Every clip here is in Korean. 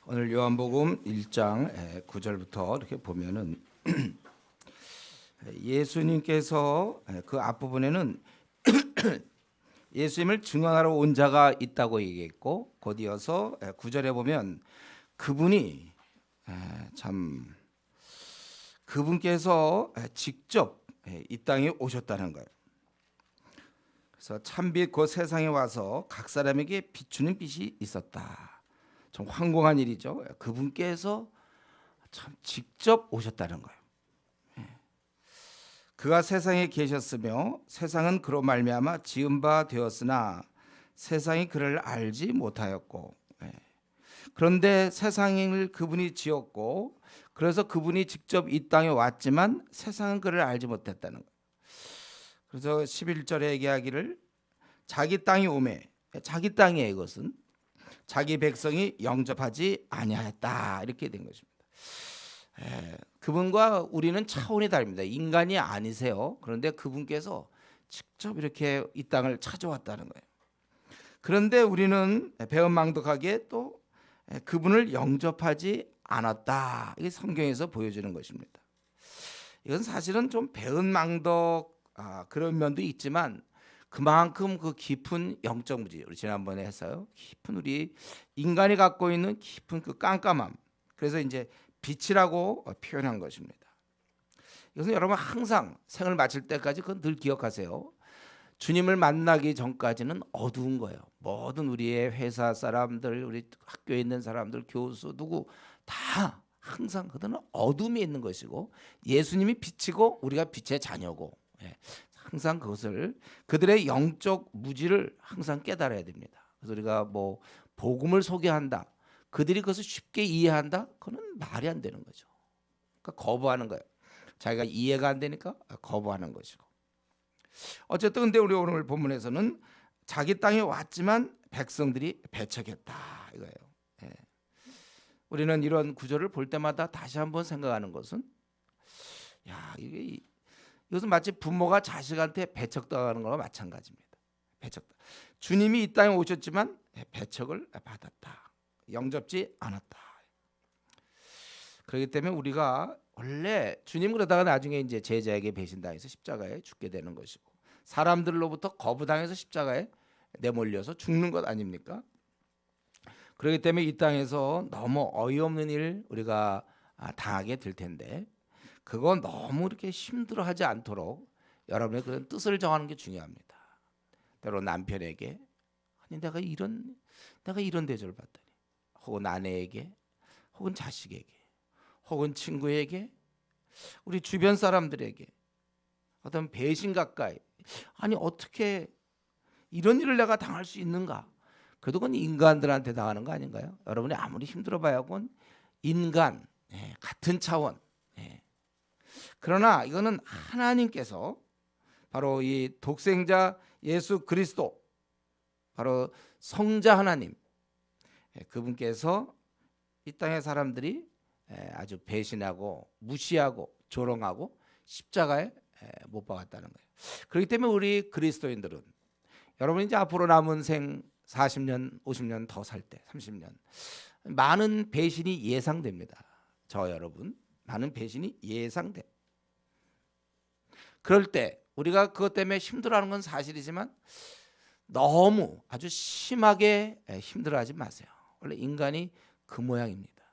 오늘 요한복음 1장 9절부터 이렇게 보면은 예수님께서 그 앞부분에는 예수님을 증언하러 온 자가 있다고 얘기했고, 곧 이어서 9절에 보면 그분이 참 그분께서 직접 이 땅에 오셨다는 거예요. 그래서 참빛 곧 세상에 와서 각 사람에게 비추는 빛이 있었다. 좀 황공한 일이죠. 그분께서 참 직접 오셨다는 거예요. 그가 세상에 계셨으며 세상은 그로 말미암아 지은 바 되었으나 세상이 그를 알지 못하였고, 그런데 세상을 그분이 지었고 그래서 그분이 직접 이 땅에 왔지만 세상은 그를 알지 못했다는 거예요. 그래서 11절에 얘기하기를 자기 땅이 오매, 자기 땅이에요. 이것은 자기 백성이 영접하지 아니하였다, 이렇게 된 것입니다. 그분과 우리는 차원이 다릅니다. 인간이 아니세요. 그런데 그분께서 직접 이렇게 이 땅을 찾아왔다는 거예요. 그런데 우리는 배은망덕하게 또 그분을 영접하지 않았다, 이게 성경에서 보여주는 것입니다. 이건 사실은 좀 배은망덕 그런 면도 있지만 그만큼 그 깊은 영적 무지, 우리 지난번에 했어요. 깊은 우리 인간이 갖고 있는 깊은 그 깜깜함, 그래서 이제 빛이라고 표현한 것입니다. 이것은 여러분 항상 생을 마칠 때까지 그건 늘 기억하세요. 주님을 만나기 전까지는 어두운 거예요. 모든 우리의 회사 사람들, 우리 학교에 있는 사람들, 교수 누구 다 항상 그들은 어둠이 있는 것이고 예수님이 빛이고 우리가 빛의 자녀고, 항상 그것을 그들의 영적 무지를 항상 깨달아야 됩니다. 그래서 우리가 뭐 복음을 소개한다, 그들이 그것을 쉽게 이해한다, 그건 말이 안 되는 거죠. 그러니까 거부하는 거예요. 자기가 이해가 안 되니까 거부하는 것이고. 어쨌든 근데 우리 오늘 본문에서는 자기 땅에 왔지만 백성들이 배척했다, 이거예요. 우리는 이런 구절을 볼 때마다 다시 한번 생각하는 것은, 이것은 마치 부모가 자식한테 배척당하는 거와 마찬가지입니다. 배척. 주님이 이 땅에 오셨지만 배척을 받았다, 영접지 않았다. 그렇기 때문에 우리가 원래 주님 그러다가 나중에 이제 제자에게 배신당해서 십자가에 죽게 되는 것이고, 사람들로부터 거부당해서 십자가에 내몰려서 죽는 것 아닙니까? 그렇기 때문에 이 땅에서 너무 어이없는 일 우리가 당하게 될 텐데, 그거 너무 이렇게 힘들어하지 않도록 여러분의 그런 뜻을 정하는 게 중요합니다. 때로 남편에게 아니 내가 이런 대접을 받다니, 혹은 아내에게, 혹은 자식에게, 혹은 친구에게, 우리 주변 사람들에게 어떤 배신 가까이, 아니 어떻게 이런 일을 내가 당할 수 있는가? 그래도 그건 인간들한테 당하는 거 아닌가요? 여러분이 아무리 힘들어봐야 그건 인간, 같은 차원. 그러나 이거는 하나님께서 바로 이 독생자 예수 그리스도, 바로 성자 하나님, 그분께서 이 땅의 사람들이 아주 배신하고 무시하고 조롱하고 십자가에 못 박았다는 거예요. 그렇기 때문에 우리 그리스도인들은, 여러분이 이제 앞으로 남은 생 40년, 50년 더 살 때, 30년 많은 배신이 예상됩니다. 저 여러분 많은 배신이 예상돼. 그럴 때 우리가 그것 때문에 힘들어하는 건 사실이지만 너무 아주 심하게 힘들어하지 마세요. 원래 인간이 그 모양입니다.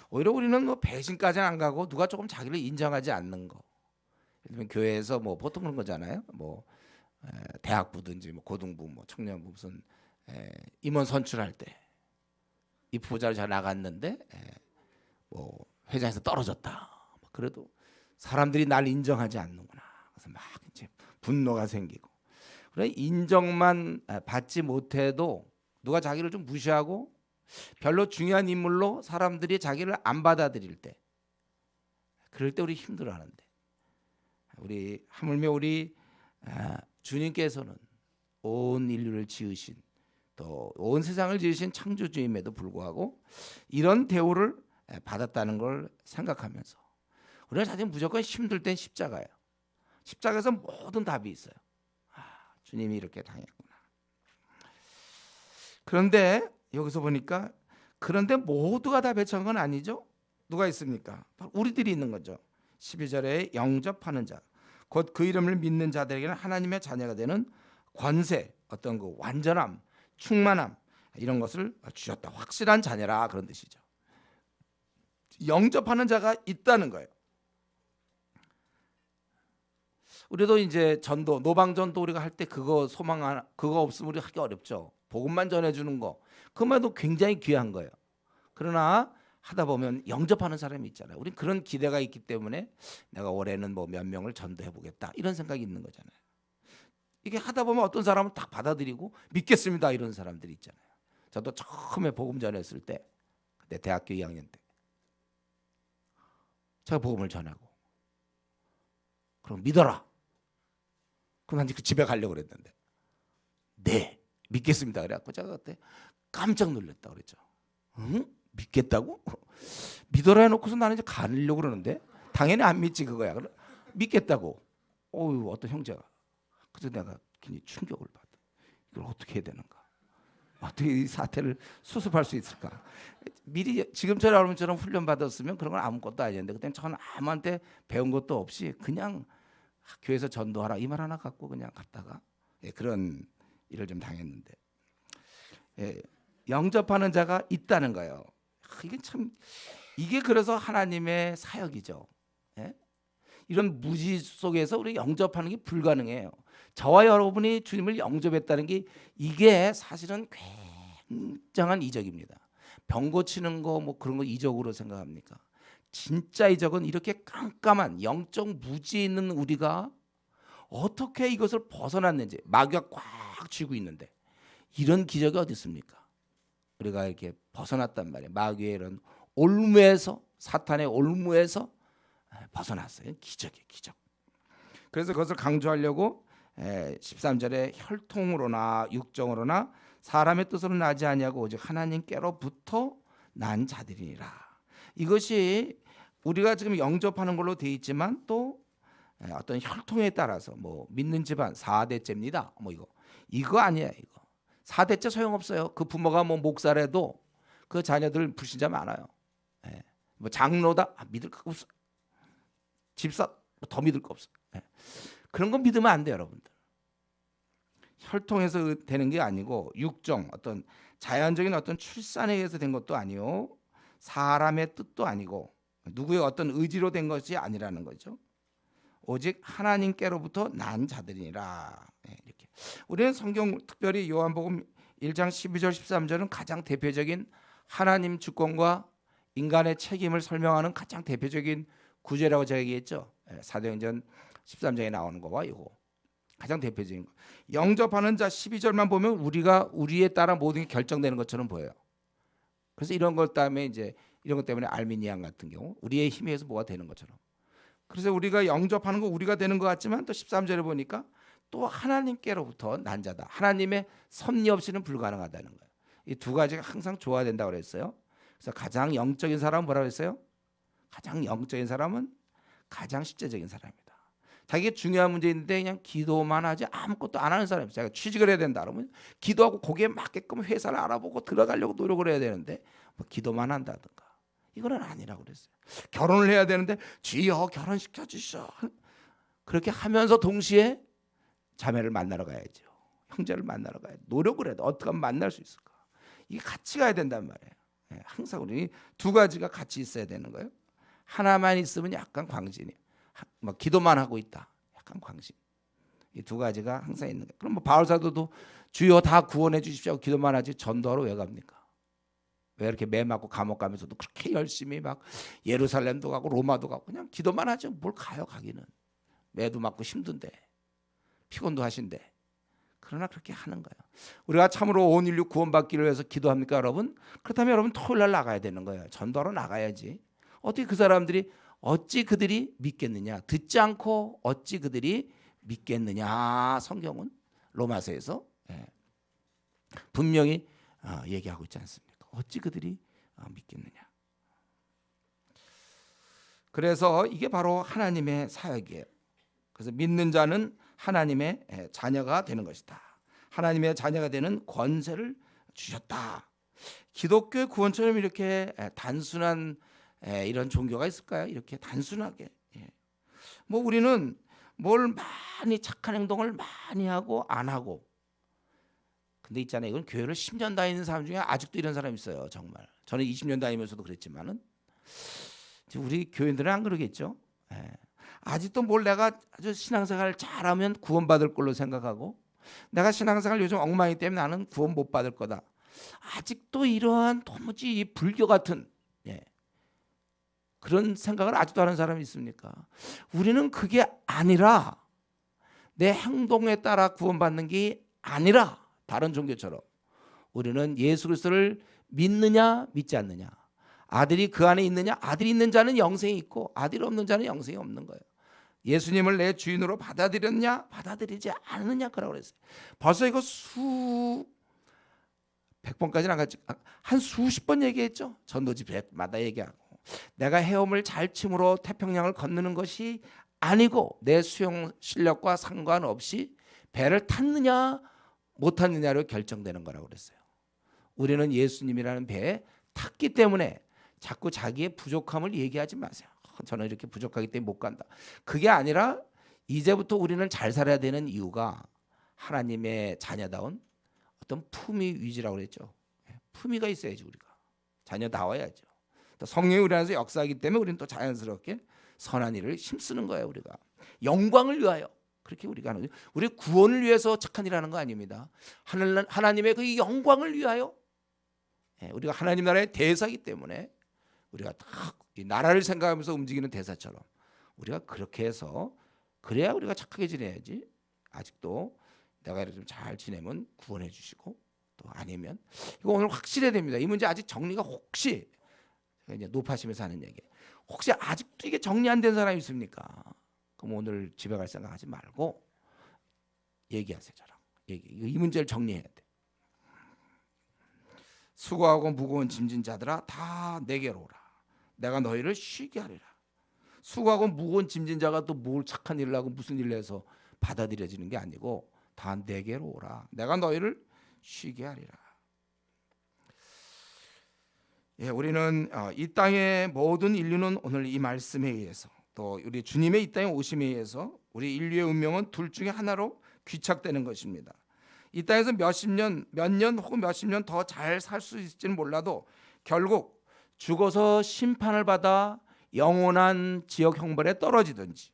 오히려 우리는 뭐 배신까지는 안 가고 누가 조금 자기를 인정하지 않는 거, 예를 들면 교회에서 뭐 보통 그런 거잖아요. 뭐 대학부든지 뭐 고등부, 뭐 청년부 무슨 임원 선출할 때 이 부자를 잘 나갔는데 뭐 회장에서 떨어졌다. 그래도 사람들이 날 인정하지 않는구나. 그래서 막 이제 분노가 생기고, 그래 인정만 받지 못해도 누가 자기를 좀 무시하고 별로 중요한 인물로 사람들이 자기를 안 받아들일 때, 그럴 때 우리 힘들어하는데, 우리 하물며 우리 주님께서는 온 인류를 지으신, 또 온 세상을 지으신 창조주임에도 불구하고 이런 대우를 받았다는 걸 생각하면서 우리가 자칫 무조건 힘들 땐 십자가예요. 십자가에서 모든 답이 있어요. 주님이 이렇게 당했구나. 그런데 여기서 보니까 그런데 모두가 다 배척한 건 아니죠. 누가 있습니까? 바로 우리들이 있는 거죠. 12절에 영접하는 자, 곧 그 이름을 믿는 자들에게는 하나님의 자녀가 되는 권세, 어떤 그 완전함, 충만함 이런 것을 주셨다. 확실한 자녀라 그런 뜻이죠. 영접하는 자가 있다는 거예요. 우리도 이제 전도, 노방 전도 우리가 할 때 그거 그거 없으면 우리 하기 어렵죠. 복음만 전해주는 거, 그만 해도 굉장히 귀한 거예요. 그러나 하다 보면 영접하는 사람이 있잖아요. 우린 그런 기대가 있기 때문에 내가 올해는 뭐 몇 명을 전도해 보겠다 이런 생각이 있는 거잖아요. 이게 하다 보면 어떤 사람은 딱 받아들이고 믿겠습니다 이런 사람들이 있잖아요. 저도 처음에 복음 전했을 때, 그때 대학교 2학년 때 제가 복음을 전하고 그럼 믿어라. 그럼 난 그 집에 가려고 그랬는데 네 믿겠습니다 그래갖고 제가 그때 깜짝 놀랐다 그랬죠. 응? 믿겠다고? 믿어라 해놓고서 나는 이제 가려고 그러는데 당연히 안 믿지 그거야. 믿겠다고. 어유 어떤 형제가. 그래서 내가 굉장히 충격을 받아. 이걸 어떻게 해야 되는가? 어떻게 이 사태를 수습할 수 있을까? 미리 지금처럼 여러분처럼 훈련 받았으면 그런 건 아무것도 아니었는데 그때는 저는 아무한테 배운 것도 없이 그냥 교회에서 전도하라 이 말 하나 갖고 그냥 갔다가 그런 일을 좀 당했는데 영접하는 자가 있다는 거예요. 이게 그래서 하나님의 사역이죠. 이런 무지 속에서 우리 영접하는 게 불가능해요. 저와 여러분이 주님을 영접했다는 게 이게 사실은 굉장한 이적입니다. 병 고치는 거 뭐 그런 거 이적으로 생각합니까? 진짜 이적은 이렇게 깜깜한 영적 무지에 있는 우리가 어떻게 이것을 벗어났는지, 마귀가 꽉 쥐고 있는데 이런 기적이 어디 있습니까? 우리가 이렇게 벗어났단 말이에요. 마귀의 이런 올무에서, 사탄의 올무에서 벗어났어요. 기적이에요, 기적. 그래서 그것을 강조하려고 13절에 혈통으로나 육정으로나 사람의 뜻으로 나지 아니하고 오직 하나님께로부터 난 자들이니라. 이것이 우리가 지금 영접하는 걸로 돼 있지만 또 어떤 혈통에 따라서 뭐 믿는 집안 4대째입니다. 뭐 이거 아니에요. 이거 4대째 소용없어요. 그 부모가 뭐 목사라도 그 자녀들 불신자 많아요. 뭐 장로다 믿을 거 없어. 집사 더 믿을 거 없어. 그런 건 믿으면 안 돼요, 여러분들. 혈통에서 되는 게 아니고 육정, 어떤 자연적인 어떤 출산에 의해서 된 것도 아니요, 사람의 뜻도 아니고 누구의 어떤 의지로 된 것이 아니라는 거죠. 오직 하나님께로부터 난 자들이니라. 이렇게 우리는 성경 특별히 요한복음 1장 12절 13절은 가장 대표적인 하나님 주권과 인간의 책임을 설명하는 가장 대표적인 구절이라고 제가 얘기했죠. 사도행전 13장에 나오는 거와 이거 가장 대표적인 거. 영접하는 자 12절만 보면 우리가 우리에 따라 모든 게 결정되는 것처럼 보여요. 그래서 이런 것 때문에 이제 이런 것 때문에 알미니안 같은 경우 우리의 힘에 의해서 뭐가 되는 것처럼. 그래서 우리가 영접하는 거 우리가 되는 것 같지만 또 13절에 보니까 또 하나님께로부터 난 자다. 하나님의 섭리 없이는 불가능하다는 거예요. 이 두 가지가 항상 좋아야 된다고 그랬어요. 그래서 가장 영적인 사람은 뭐라고 했어요? 가장 영적인 사람은 가장 실제적인 사람이다. 자기가 중요한 문제 있는데 그냥 기도만 하지 아무것도 안 하는 사람이 자기가 취직을 해야 된다 그러면 기도하고 거기에 맞게끔 회사를 알아보고 들어가려고 노력을 해야 되는데 뭐 기도만 한다든가 이거는 아니라고 그랬어요. 결혼을 해야 되는데 주여 결혼시켜 주시오. 그렇게 하면서 동시에 자매를 만나러 가야죠. 형제를 만나러 가야 돼. 노력을 해도 어떻게 하면 만날 수 있을까? 이게 같이 가야 된단 말이에요. 항상 우리 두 가지가 같이 있어야 되는 거예요. 하나만 있으면 약간 광진이, 뭐 기도만 하고 있다, 약간 광진. 이 두 가지가 항상 있는 거예요. 그럼 뭐 바울 사도도 주여 다 구원해 주십시오 하고 기도만 하지 전도하러 왜 갑니까? 왜 이렇게 매 맞고 감옥 가면서도 그렇게 열심히 막 예루살렘도 가고 로마도 가고 그냥 기도만 하죠. 뭘 가요 가기는. 매도 맞고 힘든데 피곤도 하신데. 그러나 그렇게 하는 거예요. 우리가 참으로 온 인류 구원받기를 위해서 기도합니까 여러분? 그렇다면 여러분 토요일 날 나가야 되는 거예요. 전도하러 나가야지. 어떻게 그 사람들이 어찌 그들이 믿겠느냐? 듣지 않고 어찌 그들이 믿겠느냐? 성경은 로마서에서 분명히 얘기하고 있지 않습니까? 어찌 그들이 믿겠느냐? 그래서 이게 바로 하나님의 사역이에요. 그래서 믿는 자는 하나님의 자녀가 되는 것이다. 하나님의 자녀가 되는 권세를 주셨다. 기독교의 구원처럼 이렇게 단순한 이런 종교가 있을까요? 이렇게 단순하게. 뭐 우리는 뭘 많이 착한 행동을 많이 하고 안 하고. 근데 있잖아요. 이건 교회를 10년 다니는 사람 중에 아직도 이런 사람이 있어요. 정말. 저는 20년 다니면서도 그랬지만은 우리 교인들은 안 그러겠죠. 아직도 뭘 내가 아주 신앙생활을 잘하면 구원받을 걸로 생각하고, 내가 신앙생활 요즘 엉망이기 때문에 나는 구원 못 받을 거다. 아직도 이러한 도무지 불교 같은 그런 생각을 아직도 하는 사람이 있습니까? 우리는 그게 아니라, 내 행동에 따라 구원받는 게 아니라, 다른 종교처럼 우리는 예수 그리스도를 믿느냐 믿지 않느냐, 아들이 그 안에 있느냐, 아들이 있는 자는 영생이 있고 아들이 없는 자는 영생이 없는 거예요. 예수님을 내 주인으로 받아들였냐 받아들이지 않느냐 그라고 그랬어요. 벌써 이거 100번까지는 안 갔지, 한 수십 번 얘기했죠. 전도 집회마다 얘기하고, 내가 헤엄을 잘 침으로 태평양을 건너는 것이 아니고 내 수영 실력과 상관없이 배를 탔느냐 못 탔느냐로 결정되는 거라고 그랬어요. 우리는 예수님이라는 배에 탔기 때문에 자꾸 자기의 부족함을 얘기하지 마세요. 저는 이렇게 부족하기 때문에 못 간다. 그게 아니라 이제부터 우리는 잘 살아야 되는 이유가 하나님의 자녀다운 어떤 품위 위주라고 그랬죠. 품위가 있어야지 우리가 자녀다워야죠. 또 성령이 우리 안에서 역사하기 때문에 우리는 또 자연스럽게 선한 일을 힘쓰는 거예요. 우리가 영광을 위하여, 그렇게 우리가 하는 거예요. 우리 구원을 위해서 착한 일 하는 거 아닙니다. 하나님의 그 영광을 위하여, 우리가 하나님 나라의 대사이기 때문에 우리가 딱 이 나라를 생각하면서 움직이는 대사처럼 우리가 그렇게 해서, 그래야 우리가 착하게 지내야지. 아직도 내가 좀 잘 지내면 구원해 주시고, 또 아니면 이거 오늘 확실해야 됩니다. 이 문제 아직 정리가 혹시 이제 높아지면서 하는 얘기, 혹시 아직도 이게 정리 안 된 사람이 있습니까? 그럼 오늘 집에 갈 생각하지 말고 얘기하세요. 저랑 이 문제를 정리해야 돼. 수고하고 무거운 짐진 자들아 다 내게로 오라. 내가 너희를 쉬게 하리라. 수고하고 무거운 짐진 자가 또 뭘 착한 일을 하고 무슨 일을 해서 받아들여지는 게 아니고, 다 내게로 오라. 내가 너희를 쉬게 하리라. 우리는 이 땅의 모든 인류는 오늘 이 말씀에 의해서, 또 우리 주님의 이 땅에 오심에 의해서 우리 인류의 운명은 둘 중에 하나로 귀착되는 것입니다. 이 땅에서 몇 년 혹은 몇십 년 더 잘 살 수 있을지는 몰라도 결국 죽어서 심판을 받아 영원한 지옥 형벌에 떨어지든지,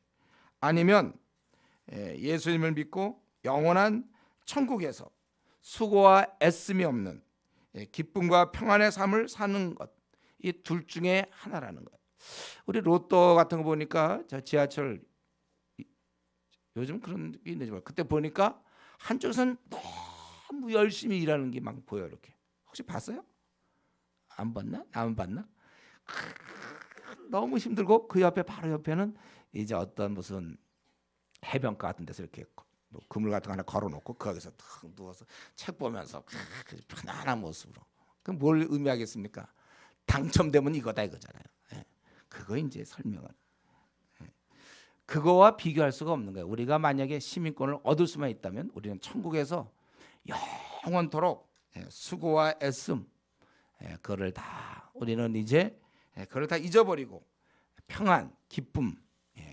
아니면 예수님을 믿고 영원한 천국에서 수고와 애씀이 없는 기쁨과 평안의 삶을 사는 것, 이 둘 중에 하나라는 거예요. 우리 로또 같은 거 보니까, 저 지하철 요즘 그런 게 있는지 모르겠어요. 그때 보니까 한쪽에서는 너무 열심히 일하는 게 막 보여요. 이렇게 혹시 봤어요? 안 봤나? 나만 봤나? 너무 힘들고 그 옆에 바로 옆에는 이제 어떤 무슨 해변가 같은 데서 이렇게 뭐 그물 같은 거 하나 걸어놓고 그 안에서 탁 누워서 책 보면서 편안한 모습으로. 그럼 뭘 의미하겠습니까? 당첨되면 이거다 이거잖아요. 그거 이제 설명은 그거와 비교할 수가 없는 거예요. 우리가 만약에 시민권을 얻을 수만 있다면 우리는 천국에서 영원토록 수고와 애씀, 그거를 다 우리는 이제 그걸 다 잊어버리고 평안, 기쁨,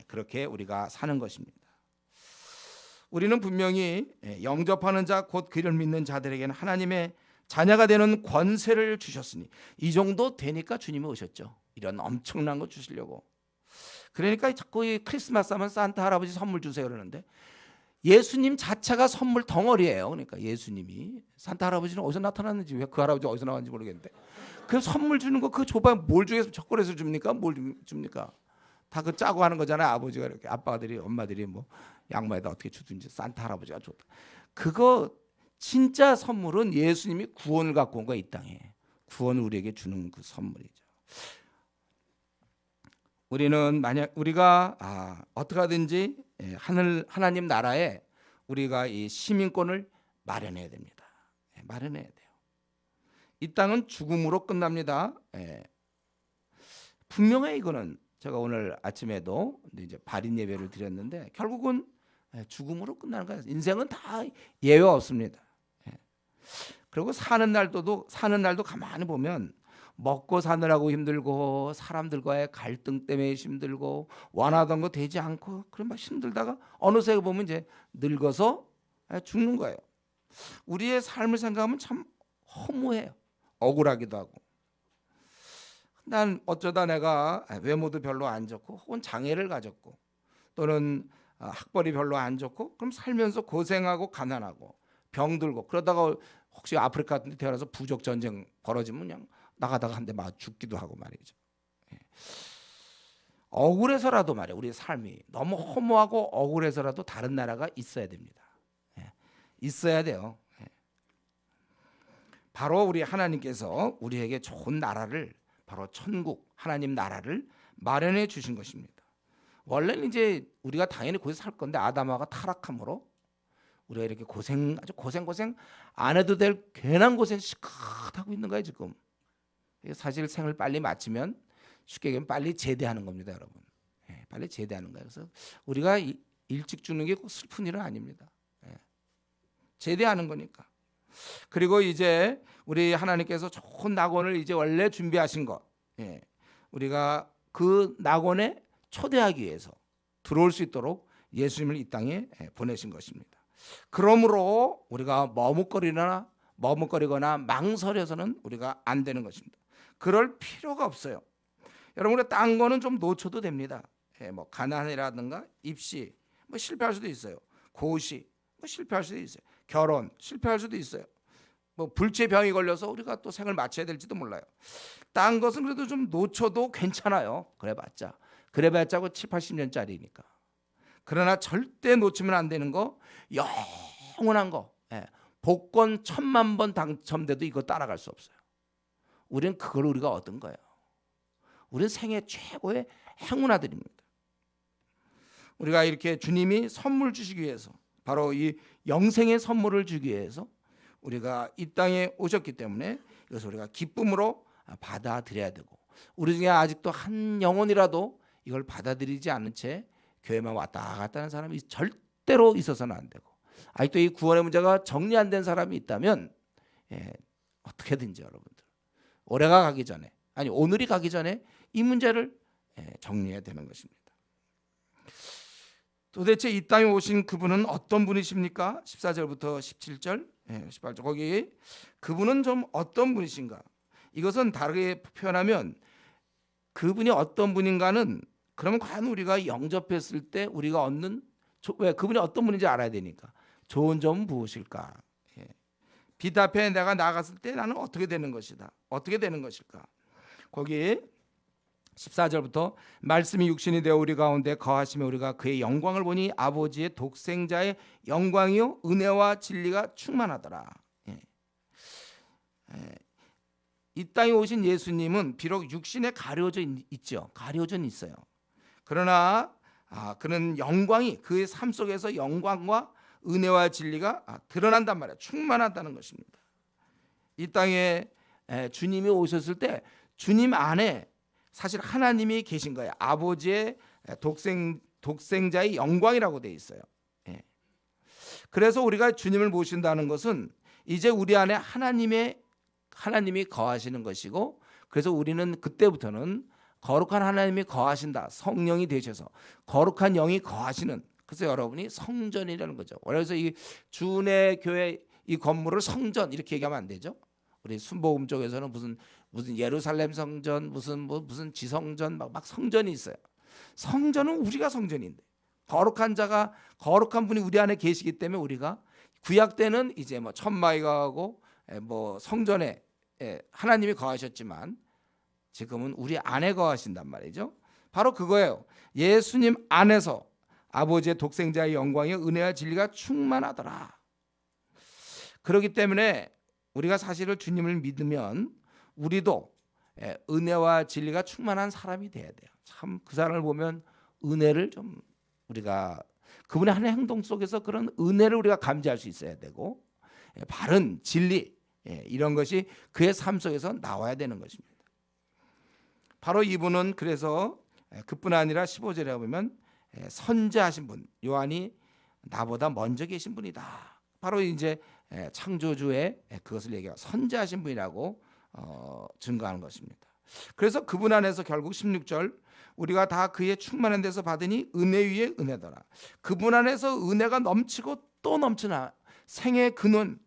그렇게 우리가 사는 것입니다. 우리는 분명히 영접하는 자 곧 그를 믿는 자들에게는 하나님의 자녀가 되는 권세를 주셨으니, 이 정도 되니까 주님이 오셨죠. 이런 엄청난 거 주시려고. 그러니까 자꾸 이 크리스마스 하면 산타 할아버지 선물 주세요 그러는데, 예수님 자체가 선물 덩어리예요. 그러니까 예수님이, 산타 할아버지는 어디서 나타났는지, 왜 그 할아버지 어디서 나왔는지 모르겠는데, 그 선물 주는 거 그거 줘봐. 뭘 주겠어? 초콜릿을 줍니까? 뭘 줍니까? 다 그 짜고 하는 거잖아요. 아버지가 이렇게, 아빠들이, 엄마들이 뭐 양말에다 어떻게 주든지 산타 할아버지가 줬다. 그거 진짜 선물은 예수님이 구원을 갖고 온 거야. 이 땅에 구원을 우리에게 주는 그 선물이죠. 우리는 만약 우리가 어떻게 하든지 하나님 나라에 우리가 이 시민권을 마련해야 됩니다. 마련해야 돼요. 이 땅은 죽음으로 끝납니다. 분명해. 이거는 제가 오늘 아침에도 이제 발인 예배를 드렸는데, 결국은 죽음으로 끝나는 거예요. 인생은 다 예외 없습니다. 그리고 사는 날도 가만히 보면 먹고 사느라고 힘들고 사람들과의 갈등 때문에 힘들고 원하던 거 되지 않고 그런 막 힘들다가 어느새 보면 이제 늙어서 죽는 거예요. 우리의 삶을 생각하면 참 허무해요. 억울하기도 하고. 난 어쩌다 내가 외모도 별로 안 좋고 혹은 장애를 가졌고 또는 학벌이 별로 안 좋고 그럼 살면서 고생하고 가난하고 병들고 그러다가 혹시 아프리카 같은 데 태어나서 부족 전쟁 벌어지면 그냥 나가다가 한 대 맞아 죽기도 하고 말이죠. 억울해서라도 말이에요. 우리의 삶이 너무 허무하고 억울해서라도 다른 나라가 있어야 됩니다. 있어야 돼요. 바로 우리 하나님께서 우리에게 좋은 나라를 바로 천국 하나님 나라를 마련해 주신 것입니다. 원래는 이제 우리가 당연히 거기서 살 건데 아담하가 타락함으로 우리가 이렇게 아주 고생 안 해도 될 괜한 고생 시컷 하고 있는 거예요 지금. 사실 생을 빨리 마치면 쉽게 얘기하면 빨리 제대하는 겁니다, 여러분. 빨리 제대하는 거예요. 그래서 우리가 일찍 죽는 게 꼭 슬픈 일은 아닙니다. 제대하는 거니까. 그리고 이제 우리 하나님께서 좋은 낙원을 이제 원래 준비하신 것, 우리가 그 낙원에 초대하기 위해서 들어올 수 있도록 예수님을 이 땅에 보내신 것입니다. 그러므로 우리가 머뭇거리거나 망설여서는 우리가 안 되는 것입니다. 그럴 필요가 없어요. 여러분, 우리가 딴 거는 좀 놓쳐도 됩니다. 뭐 가난이라든가 입시 뭐 실패할 수도 있어요. 고시 뭐 실패할 수도 있어요. 결혼 실패할 수도 있어요. 뭐 불치병이 걸려서 우리가 또 생을 마쳐야 될지도 몰라요. 딴 것은 그래도 좀 놓쳐도 괜찮아요. 그래봤자 그 7, 80년짜리니까. 그러나 절대 놓치면 안 되는 거, 영원한 거, 복권 1000만 번 당첨돼도 이거 따라갈 수 없어요. 우리는 그걸 우리가 얻은 거예요. 우리는 생애 최고의 행운아들입니다. 우리가 이렇게 주님이 선물 주시기 위해서, 바로 이 영생의 선물을 주기 위해서 우리가 이 땅에 오셨기 때문에 이것을 우리가 기쁨으로 받아들여야 되고, 우리 중에 아직도 한 영혼이라도 이걸 받아들이지 않은 채 교회만 왔다 갔다 하는 사람이 절대로 있어서는 안 되고, 아직도 이 구원의 문제가 정리 안 된 사람이 있다면 어떻게든지 여러분들 올해가 가기 전에, 아니 오늘이 가기 전에 이 문제를 정리해야 되는 것입니다. 도대체 이 땅에 오신 그분은 어떤 분이십니까? 14절부터 17절, 18절 거기 그분은 좀 어떤 분이신가? 이것은 다르게 표현하면 그분이 어떤 분인가는, 그러면 과연 우리가 영접했을 때 우리가 얻는, 왜 그분이 어떤 분인지 알아야 되니까 좋은 점은 무엇일까? 빛 앞에 내가 나갔을 때 나는 어떻게 되는 것이다. 어떻게 되는 것일까? 거기 14절부터 말씀이 육신이 되어 우리 가운데 거하시며 우리가 그의 영광을 보니 아버지의 독생자의 영광이요 은혜와 진리가 충만하더라. 이 땅에 오신 예수님은 비록 육신에 가려져 있죠. 가려져 있어요. 그러나 그는 영광이, 그의 삶 속에서 영광과 은혜와 진리가 드러난단 말이에요. 충만하다는 것입니다. 이 땅에 주님이 오셨을 때 주님 안에 사실 하나님이 계신 거예요. 아버지의 독생자의 영광이라고 되어 있어요. 그래서 우리가 주님을 모신다는 것은 이제 우리 안에 하나님이 거하시는 것이고, 그래서 우리는 그때부터는 거룩한 하나님이 거하신다, 성령이 되셔서 거룩한 영이 거하시는, 그래서 여러분이 성전이라는 거죠. 그래서 이 주내 교회 이 건물을 성전 이렇게 얘기하면 안 되죠. 우리 순복음 쪽에서는 무슨 예루살렘 성전, 무슨 지성전, 막 성전이 있어요. 성전은 우리가 성전인데, 거룩한 자가, 거룩한 분이 우리 안에 계시기 때문에 우리가 구약 때는 이제 뭐 천마이가 하고 뭐 성전에 하나님이 거하셨지만 지금은 우리 안에 거하신단 말이죠. 바로 그거예요. 예수님 안에서 아버지의 독생자의 영광의 은혜와 진리가 충만하더라. 그렇기 때문에 우리가 사실을 주님을 믿으면 우리도 은혜와 진리가 충만한 사람이 돼야 돼요. 참 그 사람을 보면 은혜를 좀 우리가, 그분의 하는 행동 속에서 그런 은혜를 우리가 감지할 수 있어야 되고, 바른 진리 이런 것이 그의 삶 속에서 나와야 되는 것입니다. 바로 이분은 그래서 그뿐 아니라 15절에 보면 선지하신 분, 요한이 나보다 먼저 계신 분이다. 바로 이제 창조주의 그것을 얘기하고 선지하신 분이라고 증거하는 것입니다. 그래서 그분 안에서 결국 16절 우리가 다 그의 충만한 데서 받으니 은혜 위에 은혜더라. 그분 안에서 은혜가 넘치고 또 넘치나 생의 근원,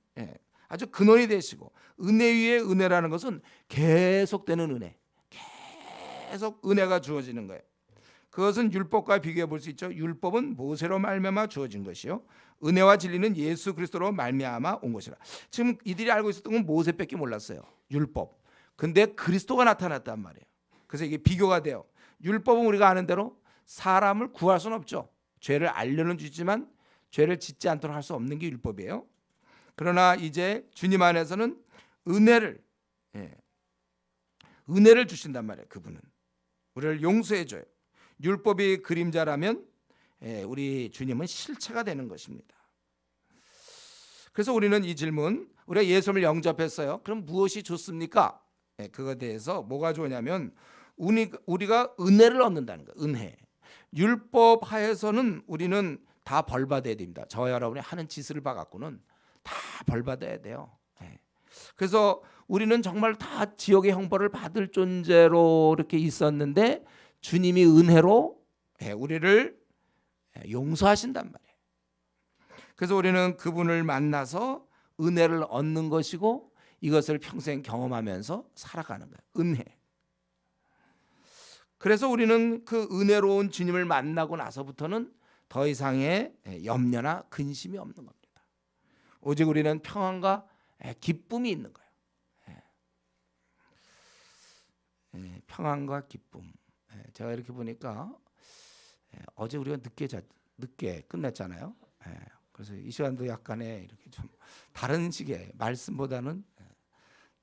아주 근원이 되시고 은혜 위에 은혜라는 것은 계속되는 은혜, 계속 은혜가 주어지는 거예요. 그것은 율법과 비교해 볼 수 있죠. 율법은 모세로 말미암아 주어진 것이요, 은혜와 진리는 예수 그리스도로 말미암아 온 것이라. 지금 이들이 알고 있었던 건 모세밖에 몰랐어요, 율법. 근데 그리스도가 나타났단 말이에요. 그래서 이게 비교가 돼요. 율법은 우리가 아는 대로 사람을 구할 수는 없죠. 죄를 알려는 주지만 죄를 짓지 않도록 할 수 없는 게 율법이에요. 그러나 이제 주님 안에서는 은혜를 주신단 말이에요. 그분은 우리를 용서해 줘요. 율법이 그림자라면 우리 주님은 실체가 되는 것입니다. 그래서 우리는 이 질문, 우리가 예수님을 영접했어요. 그럼 무엇이 좋습니까? 그거에 대해서 뭐가 좋냐면 우리가 은혜를 얻는다는 거예요. 은혜. 율법 하에서는 우리는 다 벌받아야 됩니다. 저와 여러분이 하는 짓을 봐갖고는 다 벌받아야 돼요. 그래서 우리는 정말 다 지옥의 형벌을 받을 존재로 이렇게 있었는데 주님이 은혜로 우리를 용서하신단 말이에요. 그래서 우리는 그분을 만나서 은혜를 얻는 것이고 이것을 평생 경험하면서 살아가는 거예요. 은혜. 그래서 우리는 그 은혜로운 주님을 만나고 나서부터는 더 이상의 염려나 근심이 없는 겁니다. 오직 우리는 평안과 기쁨이 있는 거예요. 평안과 기쁨. 제가 이렇게 보니까 어제 우리가 늦게 끝냈잖아요. 그래서 이 시간도 약간의 이렇게 좀 다른 식의 말씀보다는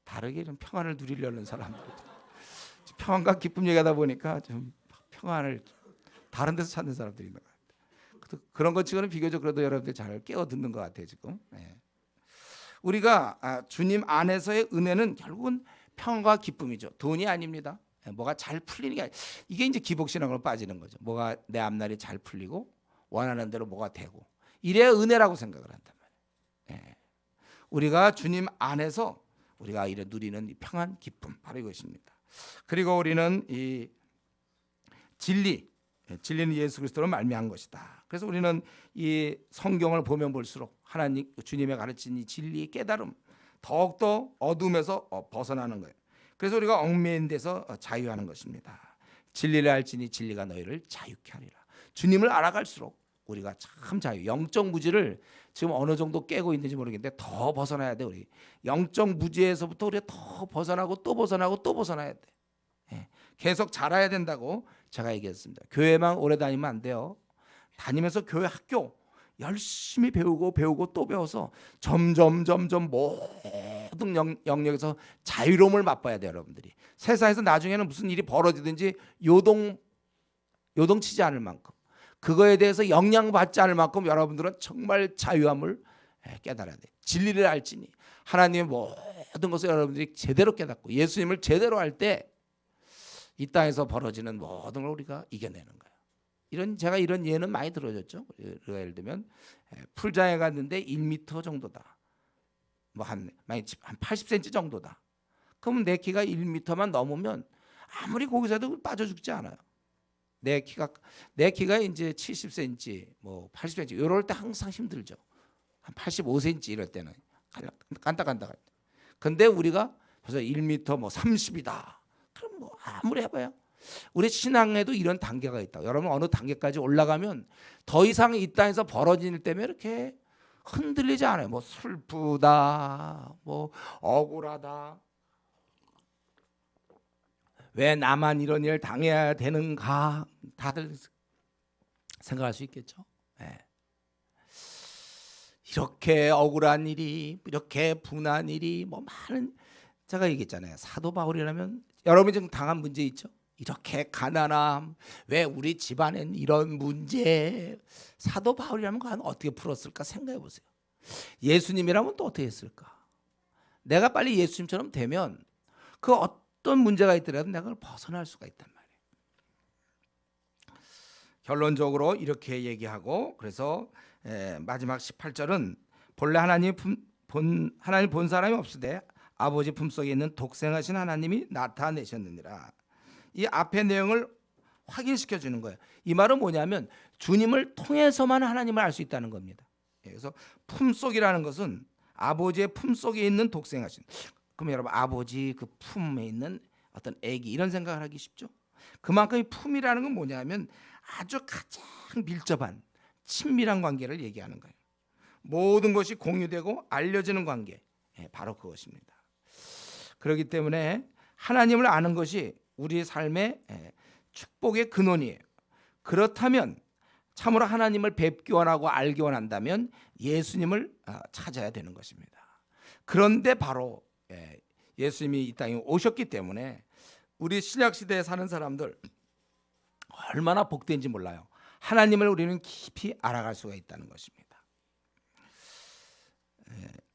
다르게 좀 평안을 누리려는 사람들, 평안과 기쁨 얘기하다 보니까 좀 평안을 다른 데서 찾는 사람들이 있는 것 같아요. 그런 것 치고는 비교적 그래도 여러분들 잘 깨어 듣는 것 같아요 지금. 우리가 주님 안에서의 은혜는 결국은 평안과 기쁨이죠. 돈이 아닙니다. 뭐가 잘 풀리는 게 이게 이제 기복신앙으로 빠지는 거죠. 뭐가 내 앞날이 잘 풀리고 원하는 대로 뭐가 되고 이래야 은혜라고 생각을 한단 말이에요. 우리가 주님 안에서 우리가 이래 누리는 이 평안 기쁨, 바로 이것입니다. 그리고 우리는 이 진리는 예수 그리스도로 말미암은 것이다. 그래서 우리는 이 성경을 보면 볼수록 하나님 주님의 가르친 이 진리의 깨달음, 더욱더 어둠에서 벗어나는 거예요. 그래서 우리가 얽매인 데서 자유하는 것입니다. 진리를 알지니 진리가 너희를 자유케 하리라. 주님을 알아갈수록 우리가 참 자유, 영적 무지를 지금 어느 정도 깨고 있는지 모르겠는데 더 벗어나야 돼. 우리 영적 무지에서부터 우리가 더 벗어나고 또 벗어나고 또 벗어나야 돼. 계속 자라야 된다고 제가 얘기했습니다. 교회만 오래 다니면 안 돼요. 다니면서 교회 학교 열심히 배우고 또 배워서 점점 모든 영역에서 자유로움을 맛봐야 돼요. 여러분들이 세상에서 나중에는 무슨 일이 벌어지든지 요동치지 않을 만큼, 그거에 대해서 영향받지 않을 만큼 여러분들은 정말 자유함을 깨달아야 돼요. 진리를 알지니 하나님의 모든 것을 여러분들이 제대로 깨닫고 예수님을 제대로 할 때 이 땅에서 벌어지는 모든 걸 우리가 이겨내는 거예요. 제가 이런 예는 많이 들어줬죠. 예를 들면 풀장에 갔는데 1m 정도다. 뭐 한 80cm 정도다. 그러면 내 키가 1m만 넘으면 아무리 거기서도 빠져 죽지 않아요. 내 키가 이제 70cm, 뭐 80cm 이럴 때 항상 힘들죠. 한 85cm 이럴 때는 깐딱깐딱할 때. 근데 우리가 벌써 1m 뭐 30이다. 그럼 뭐 아무리 해봐요. 우리 신앙에도 이런 단계가 있다. 여러분 어느 단계까지 올라가면 더 이상 이 땅에서 벌어질 때문에 이렇게 흔들리지 않아요. 뭐 슬프다, 뭐 억울하다, 왜 나만 이런 일 당해야 되는가, 다들 생각할 수 있겠죠. 이렇게 억울한 일이, 이렇게 분한 일이 뭐 많은, 제가 얘기했잖아요. 사도 바울이라면 여러분이 지금 당한 문제 있죠. 이렇게 가난함, 왜 우리 집안엔 이런 문제, 사도 바울이라면 그건 어떻게 풀었을까 생각해 보세요. 예수님이라면 또 어떻게 했을까? 내가 빨리 예수님처럼 되면 그 어떤 문제가 있더라도 내가 그걸 벗어날 수가 있단 말이에요. 결론적으로 이렇게 얘기하고, 그래서 마지막 18절은 본래 하나님이 하나님 본 사람이 없으되 아버지 품속에 있는 독생하신 하나님이 나타내셨느니라. 이 앞의 내용을 확인시켜 주는 거예요. 이 말은 뭐냐면 주님을 통해서만 하나님을 알 수 있다는 겁니다. 그래서 품속이라는 것은 아버지의 품속에 있는 독생하신. 그럼 여러분 아버지 그 품에 있는 어떤 아기 이런 생각을 하기 쉽죠. 그만큼 이 품이라는 건 뭐냐면 아주 가장 밀접한 친밀한 관계를 얘기하는 거예요. 모든 것이 공유되고 알려지는 관계, 바로 그것입니다. 그렇기 때문에 하나님을 아는 것이 우리의 삶의 축복의 근원이에요. 그렇다면 참으로 하나님을 뵙기 원하고 알기 원한다면 예수님을 찾아야 되는 것입니다. 그런데 바로 예수님이 이 땅에 오셨기 때문에 우리 신약 시대에 사는 사람들 얼마나 복된지 몰라요. 하나님을 우리는 깊이 알아갈 수가 있다는 것입니다.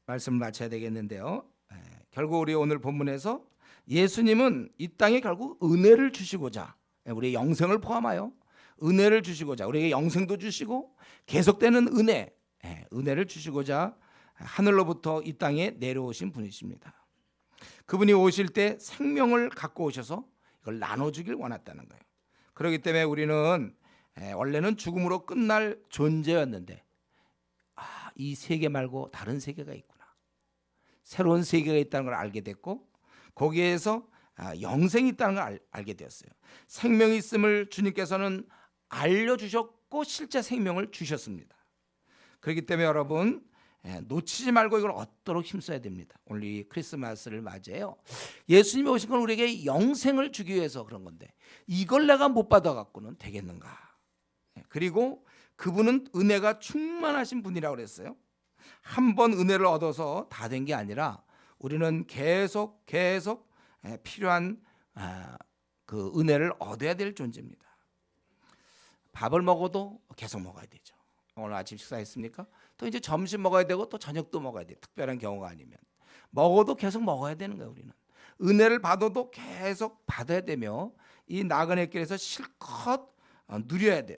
말씀을 마쳐야 되겠는데요. 결국 우리 오늘 본문에서 예수님은 이 땅에 결국 은혜를 주시고자 우리의 영생을 포함하여 은혜를 주시고자 우리에게 영생도 주시고 계속되는 은혜를 주시고자 하늘로부터 이 땅에 내려오신 분이십니다. 그분이 오실 때 생명을 갖고 오셔서 이걸 나눠주길 원했다는 거예요. 그렇기 때문에 우리는 원래는 죽음으로 끝날 존재였는데 이 세계 말고 다른 세계가 있구나. 새로운 세계가 있다는 걸 알게 됐고 거기에서 영생이 있다는 걸 알게 되었어요. 생명이 있음을 주님께서는 알려주셨고 실제 생명을 주셨습니다. 그렇기 때문에 여러분 놓치지 말고 이걸 얻도록 힘써야 됩니다. 오늘 이 크리스마스를 맞이해요. 예수님이 오신 건 우리에게 영생을 주기 위해서 그런 건데 이걸 내가 못 받아갖고는 되겠는가. 그리고 그분은 은혜가 충만하신 분이라고 그랬어요. 한 번 은혜를 얻어서 다 된 게 아니라 우리는 계속 필요한 그 은혜를 얻어야 될 존재입니다. 밥을 먹어도 계속 먹어야 되죠. 오늘 아침 식사했습니까? 또 이제 점심 먹어야 되고 또 저녁도 먹어야 돼요. 특별한 경우가 아니면 먹어도 계속 먹어야 되는 거예요. 우리는 은혜를 받아도 계속 받아야 되며 이 나그네 길에서 실컷 누려야 돼요.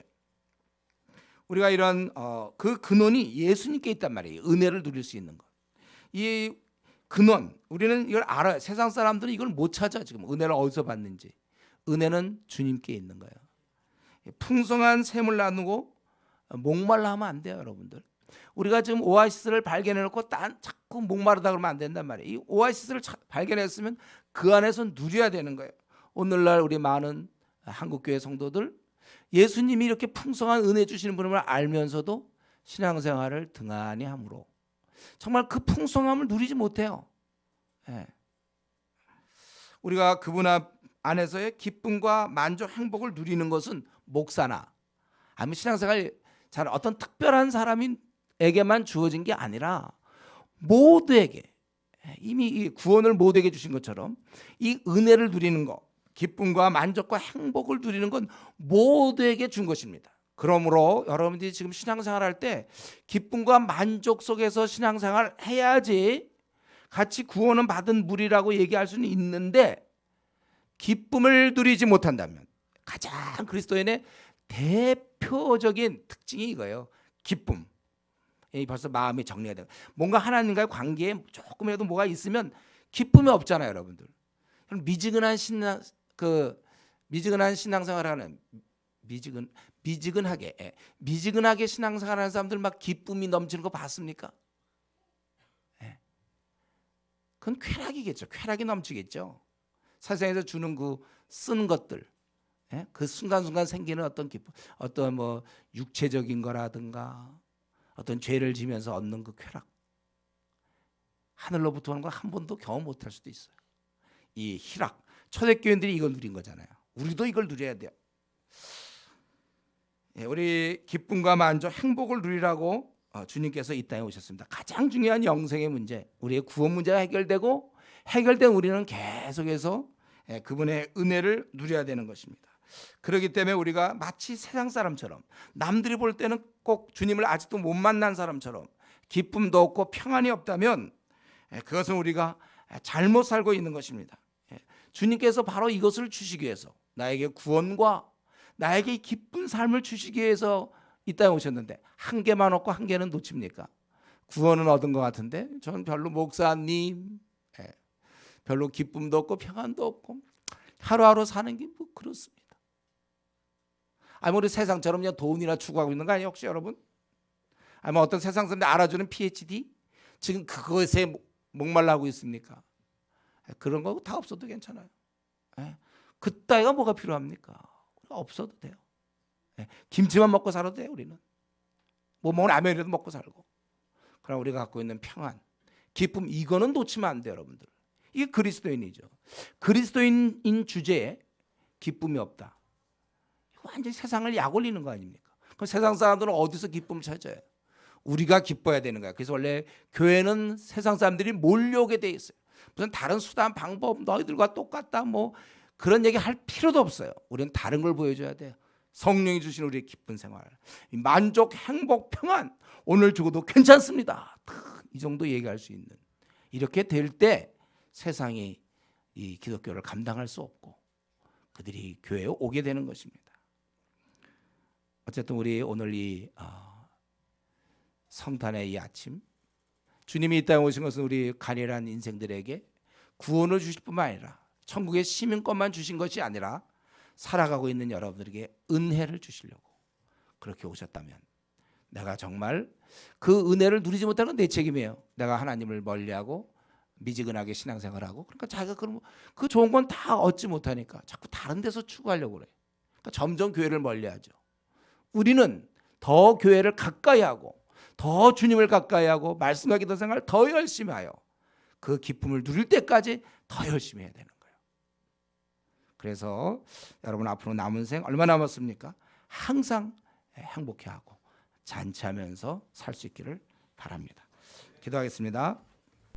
우리가 이런 그 근원이 예수님께 있단 말이에요. 은혜를 누릴 수 있는 것. 이 근원 우리는 이걸 알아요. 세상 사람들은 이걸 못 찾아. 지금 은혜를 어디서 받는지. 은혜는 주님께 있는 거예요. 풍성한 샘을 나누고 목말라 하면 안 돼요, 여러분들. 우리가 지금 오아시스를 발견해놓고 자꾸 목마르다 그러면 안 된단 말이에요. 이 오아시스를 발견했으면 그 안에서 누려야 되는 거예요. 오늘날 우리 많은 한국교회 성도들 예수님이 이렇게 풍성한 은혜 주시는 분임을 알면서도 신앙생활을 등한히 함으로 정말 그 풍성함을 누리지 못해요. 우리가 그분 안에서의 기쁨과 만족, 행복을 누리는 것은 목사나 아니면 신앙생활 잘 어떤 특별한 사람에게만 주어진 게 아니라 모두에게 이미 이 구원을 모두에게 주신 것처럼 이 은혜를 누리는 것, 기쁨과 만족과 행복을 누리는 건 모두에게 준 것입니다. 그러므로 여러분들이 지금 신앙생활 할 때 기쁨과 만족 속에서 신앙생활 해야지 같이 구원은 받은 무리라고 얘기할 수는 있는데 기쁨을 누리지 못한다면 가장 그리스도인의 대표적인 특징이 이거예요. 기쁨. 벌써 마음이 정리가 돼요. 뭔가 하나님과의 관계에 조금이라도 뭐가 있으면 기쁨이 없잖아요, 여러분들. 미지근한 신앙생활하는 미지근하게 신앙생활하는 사람들 막 기쁨이 넘치는 거 봤습니까? 그건 쾌락이겠죠. 쾌락이 넘치겠죠. 세상에서 주는 그 쓴 것들, 그 순간순간 생기는 어떤 기쁨, 어떤 뭐 육체적인 거라든가 어떤 죄를 지면서 얻는 그 쾌락, 하늘로부터 오는 걸 한 번도 경험 못할 수도 있어요. 이 희락, 초대교인들이 이걸 누린 거잖아요. 우리도 이걸 누려야 돼요. 우리 기쁨과 만족, 행복을 누리라고 주님께서 이 땅에 오셨습니다. 가장 중요한 영생의 문제, 우리의 구원 문제가 해결되고 해결된 우리는 계속해서 그분의 은혜를 누려야 되는 것입니다. 그렇기 때문에 우리가 마치 세상 사람처럼 남들이 볼 때는 꼭 주님을 아직도 못 만난 사람처럼 기쁨도 없고 평안이 없다면 그것은 우리가 잘못 살고 있는 것입니다. 주님께서 바로 이것을 주시기 위해서 나에게 구원과 나에게 기쁜 삶을 주시기 위해서 이 땅에 오셨는데 한 개만 얻고 한 개는 놓칩니까? 구원은 얻은 것 같은데 저는 별로 목사님 별로 기쁨도 없고 평안도 없고 하루하루 사는 게 뭐 그렇습니다. 아니 우리 세상처럼 그냥 돈이나 추구하고 있는 거 아니에요 혹시 여러분? 아니 어떤 세상 사람들 알아주는 PhD 지금 그것에 목말라하고 있습니까? 그런 거 다 없어도 괜찮아요. 그따위가 뭐가 필요합니까? 없어도 돼요. 김치만 먹고 살아도 돼요. 우리는 뭐 라면이라도 먹고 살고. 그럼 우리가 갖고 있는 평안, 기쁨 이거는 놓치면 안 돼요, 여러분들. 이게 그리스도인이죠. 그리스도인인 주제에 기쁨이 없다. 완전히 세상을 약 올리는 거 아닙니까? 그럼 세상 사람들은 어디서 기쁨을 찾아요? 우리가 기뻐야 되는 거야. 그래서 원래 교회는 세상 사람들이 몰려오게 돼 있어요. 무슨 다른 수단 방법 너희들과 똑같다 뭐 그런 얘기 할 필요도 없어요. 우리는 다른 걸 보여줘야 돼요. 성령이 주신 우리의 기쁜 생활, 만족, 행복, 평안, 오늘 죽어도 괜찮습니다. 이 정도 얘기할 수 있는 이렇게 될 때 세상이 이 기독교를 감당할 수 없고 그들이 교회에 오게 되는 것입니다. 어쨌든 우리 오늘 이 성탄의 이 아침 주님이 이 땅에 오신 것은 우리 가련한 인생들에게 구원을 주실 뿐만 아니라 천국의 시민권만 주신 것이 아니라 살아가고 있는 여러분들에게 은혜를 주시려고 그렇게 오셨다면 내가 정말 그 은혜를 누리지 못하는 건 내 책임이에요. 내가 하나님을 멀리하고 미지근하게 신앙생활하고 그러니까 자기가 그 좋은 건 다 얻지 못하니까 자꾸 다른 데서 추구하려고 그래. 그러니까 점점 교회를 멀리하죠. 우리는 더 교회를 가까이 하고 더 주님을 가까이 하고 말씀과 기도 생활을 더 열심히 하여 그 기쁨을 누릴 때까지 더 열심히 해야 되는 거예요. 그래서 여러분 앞으로 남은 생 얼마 남았습니까? 항상 행복해하고 잔치하면서 살 수 있기를 바랍니다. 기도하겠습니다.